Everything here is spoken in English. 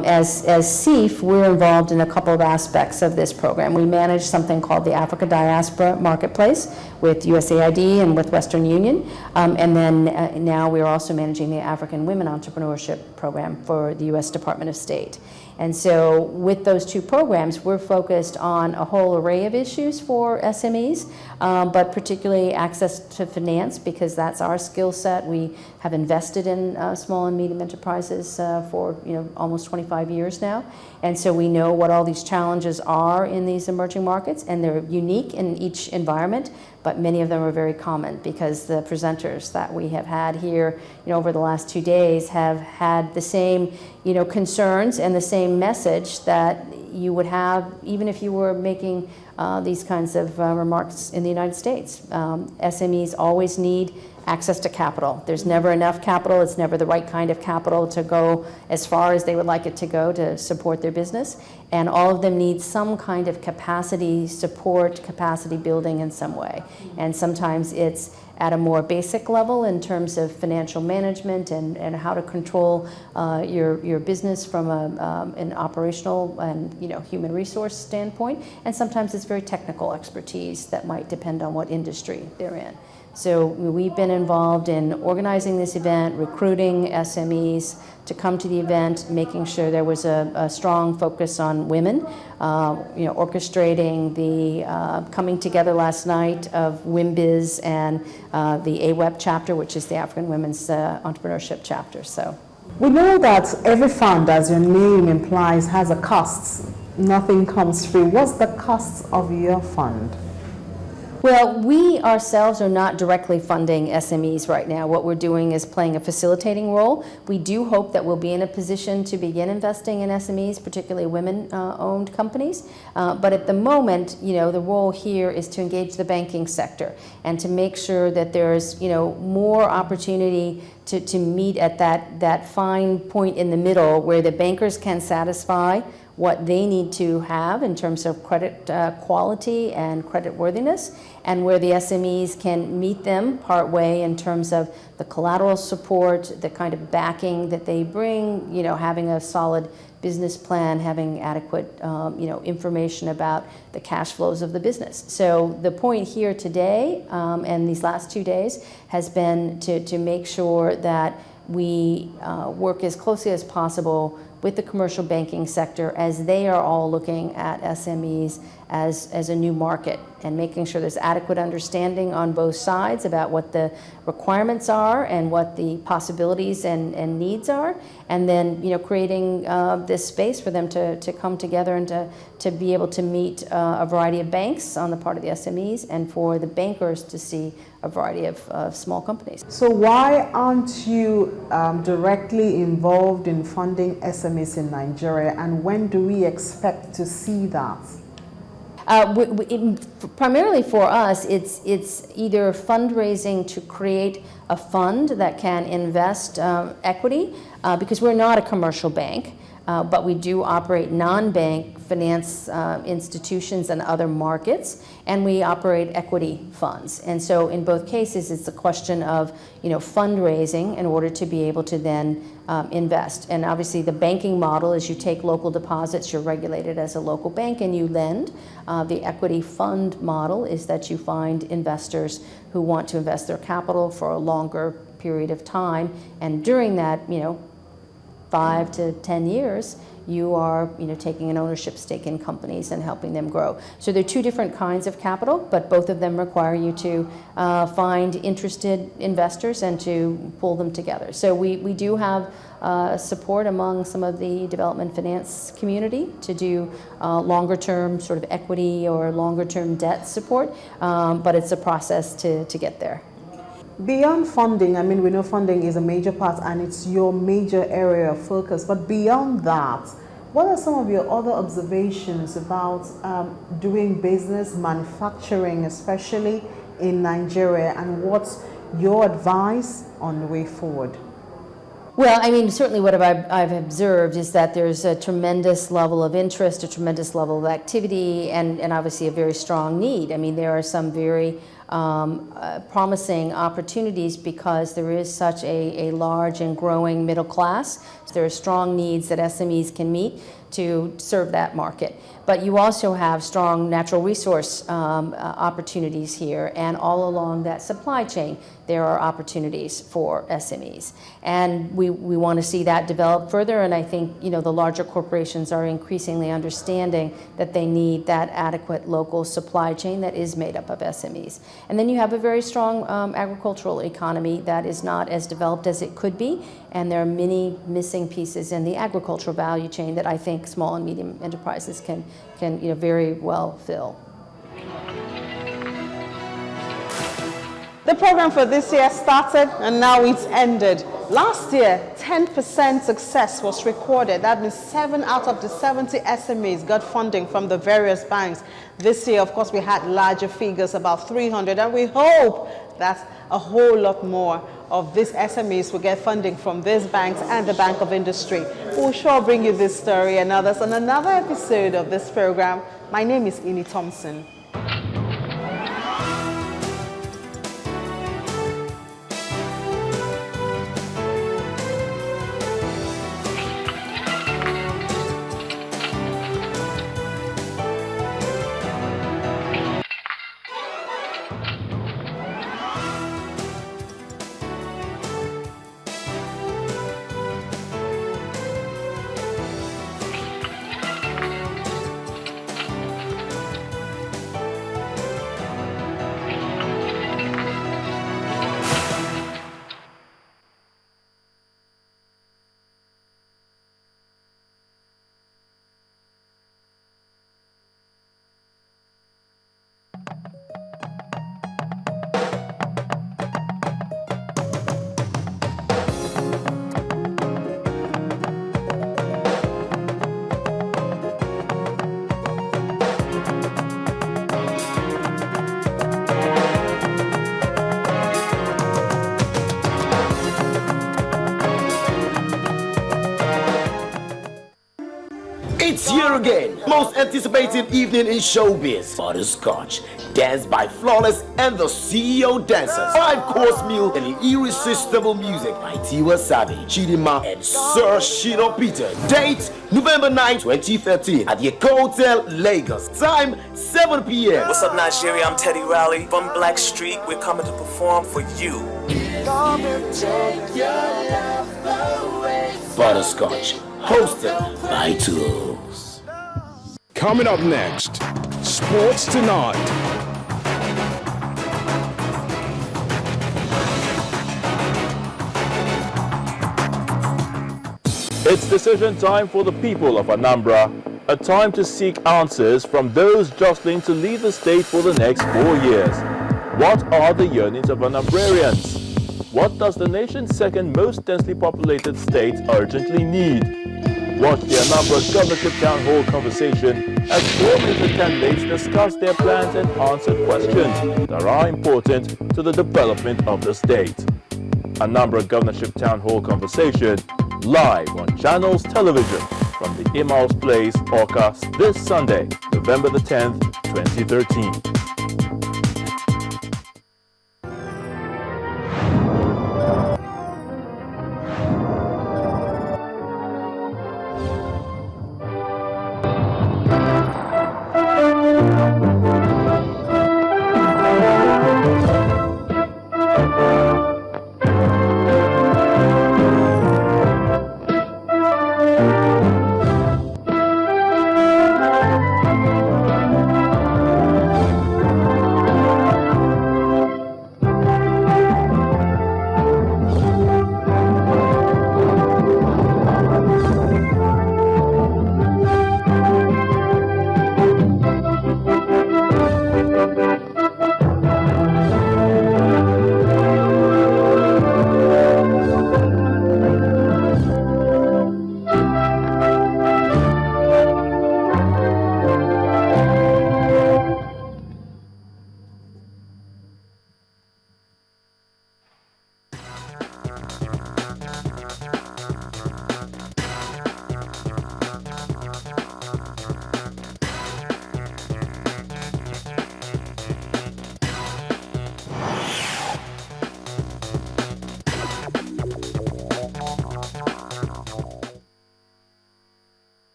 As CEF, we're involved in a couple of aspects of this program. We manage something called the Africa Diaspora Marketplace with USAID and with Western Union. And then now we're also managing the African Women Entrepreneurship Program for the U.S. Department of State. And so with those two programs, we're focused on a whole array of issues for SMEs, but particularly access to finance, because that's our skill set. We have invested in small and medium enterprises for almost 25 years now. And so we know what all these challenges are in these emerging markets, and they're unique in each environment, but many of them are very common because the presenters that we have had here over the last 2 days have had the same concerns and the same message that you would have even if you were making these kinds of remarks in the United States. SMEs always need access to capital. There's never enough capital. It's never the right kind of capital to go as far as they would like it to go to support their business. And all of them need some kind of capacity support, capacity building in some way. And sometimes it's at a more basic level in terms of financial management and how to control your business from an operational and human resource standpoint. And sometimes it's very technical expertise that might depend on what industry they're in. So we've been involved in organizing this event, recruiting SMEs to come to the event, making sure there was a strong focus on women, orchestrating the coming together last night of WIMBIZ and the AWEP chapter, which is the African Women's Entrepreneurship chapter. So we know that every fund, as your name implies, has a cost. Nothing comes free. What's the cost of your fund? Well, we ourselves are not directly funding SMEs right now. What we're doing is playing a facilitating role. We do hope that we'll be in a position to begin investing in SMEs, particularly women-owned companies. But at the moment, the role here is to engage the banking sector and to make sure that there's, more opportunity to meet at that fine point in the middle where the bankers can satisfy what they need to have in terms of credit quality and credit worthiness, and where the SMEs can meet them partway in terms of the collateral support, the kind of backing that they bring, having a solid business plan, having adequate information about the cash flows of the business. So the point here today and these last 2 days has been to make sure that we work as closely as possible with the commercial banking sector as they are all looking at SMEs as a new market, and making sure there's adequate understanding on both sides about what the requirements are and what the possibilities and needs are, and then creating this space for them to come together and to be able to meet a variety of banks on the part of the SMEs, and for the bankers to see a variety of small companies. So why aren't you directly involved in funding SMEs in Nigeria, and when do we expect to see that? Primarily for us, it's either fundraising to create a fund that can invest equity, because we're not a commercial bank, but we do operate non-bank finance institutions and other markets, and we operate equity funds. And so in both cases, it's a question of fundraising in order to be able to then invest. And obviously the banking model is you take local deposits, you're regulated as a local bank, and you lend. The equity fund model is that you find investors who want to invest their capital for a longer period of time, and during that 5 to 10 years, you are taking an ownership stake in companies and helping them grow. So they're two different kinds of capital, but both of them require you to find interested investors and to pull them together. So we do have support among some of the development finance community to do longer term sort of equity or longer term debt support, but it's a process to get there. Beyond funding, we know funding is a major part and it's your major area of focus, but beyond that, what are some of your other observations about doing business, manufacturing, especially in Nigeria, and what's your advice on the way forward? Well, I mean, certainly what I've observed is that there's a tremendous level of interest, a tremendous level of activity, and obviously a very strong need. I mean, there are some very promising opportunities because there is such a large and growing middle class. So there are strong needs that SMEs can meet to serve that market. But you also have strong natural resource opportunities here, and all along that supply chain there are opportunities for SMEs. And we want to see that develop further, and I think, you know, the larger corporations are increasingly understanding that they need that adequate local supply chain that is made up of SMEs. And then you have a very strong agricultural economy that is not as developed as it could be, and there are many missing pieces in the agricultural value chain that I think small and medium enterprises can very well fill. The program for this year started and now it's ended. Last year, 10% success was recorded. That means 7 out of the 70 SMEs got funding from the various banks. This year, of course, we had larger figures, about 300, and we hope that a whole lot more of these SMEs will get funding from these banks and the Bank of Industry. We'll sure bring you this story and others on another episode of this program. My name is Ini Thompson. It's here again, most anticipated evening in showbiz. Butterscotch, danced by Flawless and the CEO Dancers. 5-course meal and irresistible music by Tiwa Savage, Chidima, and Sir Shino Peter. Date, November 9, 2013 at the Eco Hotel, Lagos. Time, 7 p.m. What's up, Nigeria? I'm Teddy Riley from Black Street. We're coming to perform for you. Butterscotch, hosted by Tools. Coming up next, Sports Tonight. It's decision time for the people of Anambra, a time to seek answers from those jostling to lead the state for the next 4 years. What are the yearnings of Anambrarians? What does the nation's second most densely populated state urgently need? Watch the Anambra Governorship Town Hall conversation as 4 major candidates discuss their plans and answer questions that are important to the development of the state. Anambra Governorship Town Hall conversation live on Channels Television from the Emmaus Place, Awka, this Sunday, November the 10th, 2013.